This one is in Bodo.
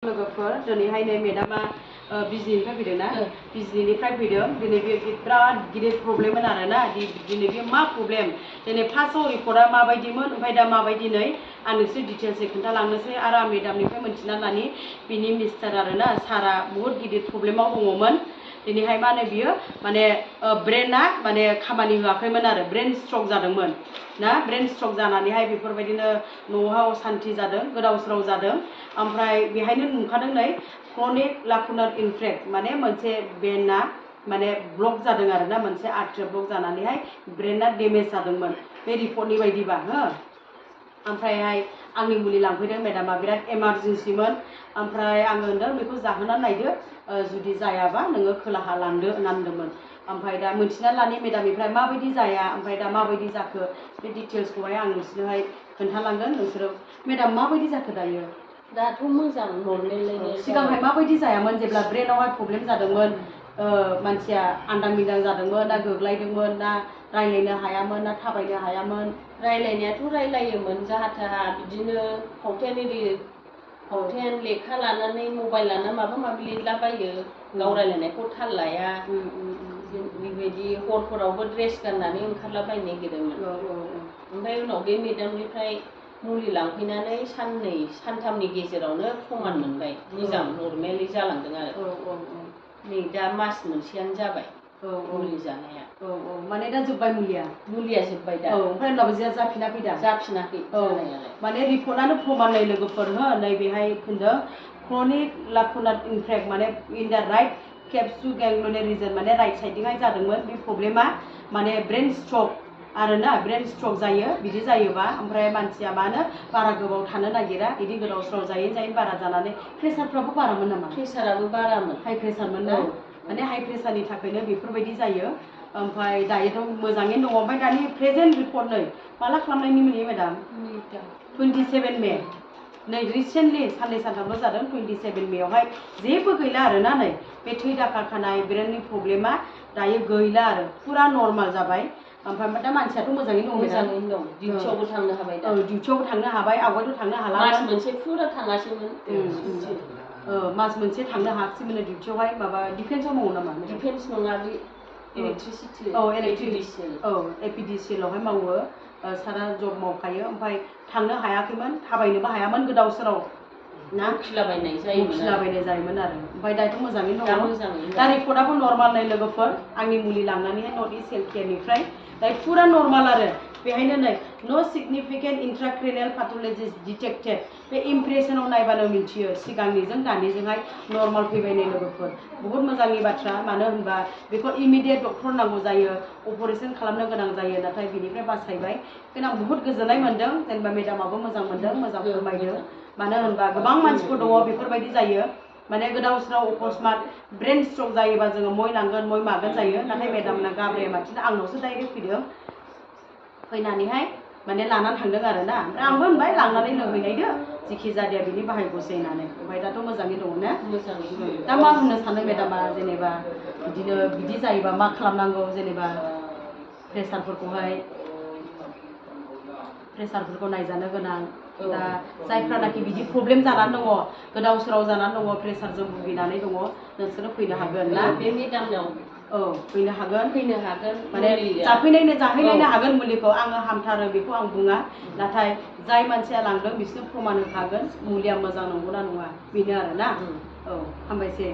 लोगोफोर दिनैहाय नै मेडामा बिजनिनिफ्राय फैदों ना बिजनिनिफ्राय फैदों दिनै बे बिराद गिदिर प्रब्लेममोन आरोना दिनै बे मा प्रब्लेम दिनै फार्स्टआव रिपर्टआ माबायदिमोन ओमफ्राय दा माबायदि नै आं नोंसोर डिटेल्सै खोन्थालांनोसै आरो आं मेडामनिफ्राय मोनथिना लानि बिनि मिस्टार आरोना सारा बहुत गिदिर प्रब्लेमाव दङमोन दिनैहाय मा होनो बियो माने ब्रेनआ माने खामानि होआखैमोन आरो ब्रेन स्ट्रक जादोंमोन ना ब्रेन स्ट्रक जानानैहाय बेफोरबायदिनो न'आवहाय असान्थि जादों गोदाव सोराव जादों ओमफ्राय बेहायनो नुखादों नै क्रनिक लाकुनार इनफ्रेक्ट माने मोनसे बेना माने ब्लक जादों आरोना मोनसे आर्टारिया ब्लक जानानैहाय ब्रेनआ डेमेज जादोंमोन बे रिपर्टनि बायदिबा हो ओमफ्रायहाय आंनि मुलि लांफैदों मेडामा बिराद इमारजेन्सिमोन ओमफ्राय आङो होनदों बेखौ जाहोनानै नायदो जुदि जायाबा नोङो खोलाहा लांदो होनदोंमोन ओमफ्राय दा मोनथिना लानि मेडामनिफ्राय माबायदि जाया ओमफ्राय दा माबायदि जाखो बे डिटेल्सखौहाय आं नोंसोरनोहाय खोन्थालांगोन नोंसोरो मेडाम माबायदि जाखो दायो दाथ' मोजां नर्मेलैनो सिगांहाय माबायदि जायामोन जेब्ला ब्रेनावहाय प्रब्लेम जादोंमोन मानसिया आन्दां मिन्दां जादोंमोन ना गोग्लायदोंमोन ना रायलायनो हायामोन ना थाबायनो हायामोन रायलायनायाथ' रायलायोमोन जाहा थाहा बिदिनो फावथेन लेखा लानानै मबाइल लाना माबा माबि लिरलाबायो गाव रायलायनायखौ थाल लाया बेबायदि हरफोरावबो ड्रेस गाननानै ओंखारलाबायनो नागिरोमोन ओमफ्राय उनाव बे मेडामनिफ्राय मुलि लांफैनानै साननै सानथामनि गेजेरावनो प्रमान मोनबाय मोजां नर्मेलि जालांदों आरो नै दा मास मोनसेयानो जाबाय मुलि जानाया माने दा जोब्बाय मुलिया जोब्बाय दा ओमफ्राय उनाव जाफिनाखै दा जाफिनाखै माने रिपर्टआनो प्रमान नै लोगोफोर हो नै बेहाय होनदों क्रनिक लाकुनार इनफ्रेक्ट माने इन द राइट केप्सु गेंग्लियन रिजन माने राइट साइडजोंहाय जादोंमोन बे प्रब्लेमा माने ब्रेन स्ट्रक आरोना ब्रेन स्ट्रक जायो बिदि जायोबा ओमफ्राय मानसिया मानो बारा गोबाव थानो नागिरा बिदि गोदाव सोराव जायै बारा जानानै प्रेसारफ्राबो बारामोन नामा प्रेसाराबो बारामोन हाइ प्रेसारमोन ना माने हाइ प्रेसारनि थाखायनो बेफोरबायदि जायो ओमफ्राय दायोथ' मोजाङैनो दङ ओमफ्राय दानि प्रेजेन्ट रिपर्ट नै माला खालामनायनि मोनहैयो मेडाम 27 मे नै रिसेन्टलि साननै सानथामल' जादों 27 मेयावहाय जेबो गैला आरोना नै बे थै दाखा खानाय ब्रेननि प्रब्लेमा दायो गैला आरो फुरा नर्माल जाबाय ओमफ्राय दा मानसियाथ' मोजाङैनो दं डिउटियावबो थांनो हाबाय दा डिउटियावबो थांनो हाबाय आवगायथ' थांनो हाला मास मोनसे फुरा थाङासैमोन मास मोनसे थांनो हायाखैमोन डिउटियावहाय माबा डिफेन्सआव मावो नामा डिफेन्स नङा बे इलेक्ट्रिसिटि एपिडिसिएलावहाय मावो सारा जब मावखायो ओमफ्राय थांनो हायाखैमोन थाबायनोबो हायामोन गोदाव सोराव ना उखिलाबायनाय जायोमोन आरो ओमफ्राय दाथ' मोजाङैनो दङ दा रिपर्टआबो नर्माल नै लोगोफोर आंनि मुलि लांनानैहाय नर्थ इस्ट हेल्थ केयारनिफ्राय दायो फुरा नर्माल आरो बेहायनो नै नो सिगनिफिकेन्ट इन्ट्राक्रेनियेल पैथोलॉजिज डिटेक्टेड बे इमप्रेसनाव नायबानो मिन्थियो सिगांनिजों दानिजोंहाय नर्माल फैबाय नै लोगोफोर बहुत मोजांनि बाथ्रा मानो होनबा बेखौ इमिडियेट डक्टर नांगौ जायो अपारेशन खालामनो गोनां जायो नाथाय बिनिफ्राय बासायबाय बेखायनो आं बहुत गोजोननाय मोन्दों जेनेबा मेडामाबो मोजां मोन्दों मोजां फोरमायदों मानो होनबा गोबां मानसिफोर दङ बेफोरबायदि जायो माने गोदाव सोराव अकस्मात ब्रेन स्ट्रक जायोबा जोङो मय लांगोन मय मागोन जायो नाथाय मेडामना गाब्राया मानसिना आंनावसो डाइरेक्ट फैदों फैनानैहाय माने लानानै थांदों आरोना ओमफ्राय आंबो होनबाय लांनानै लोंहैनायदो जिखि जादिया बिनि बाहायगौसै होननानै ओमफ्राय दाथ' मोजाङै दङ ना दा मा होननो सानो मेडामा जेनेबा बिदिनो बिदि जायोबा मा खालामनांगौ जेनेबा प्रेसारफोरखौ नायजानो गोनां दा जायफ्रानाखि बिदि प्रब्लेम जानानै दङ गोदाव सोराव जानानै दङ प्रेसारजों भुगिनानै दङ नोंसोरो फैनो हागोन ना बे मेडामनाव फैनो हागोन माने जाफैनायनो हागोन मुलिखौ आङो हामथारो बेखौ आं बुङा नाथाय जाय मानसिया लांदों बिसोरनो प्रमान होखागोन मुलिया मोजां नंगौना नङा बेनो आरोना हामबायसै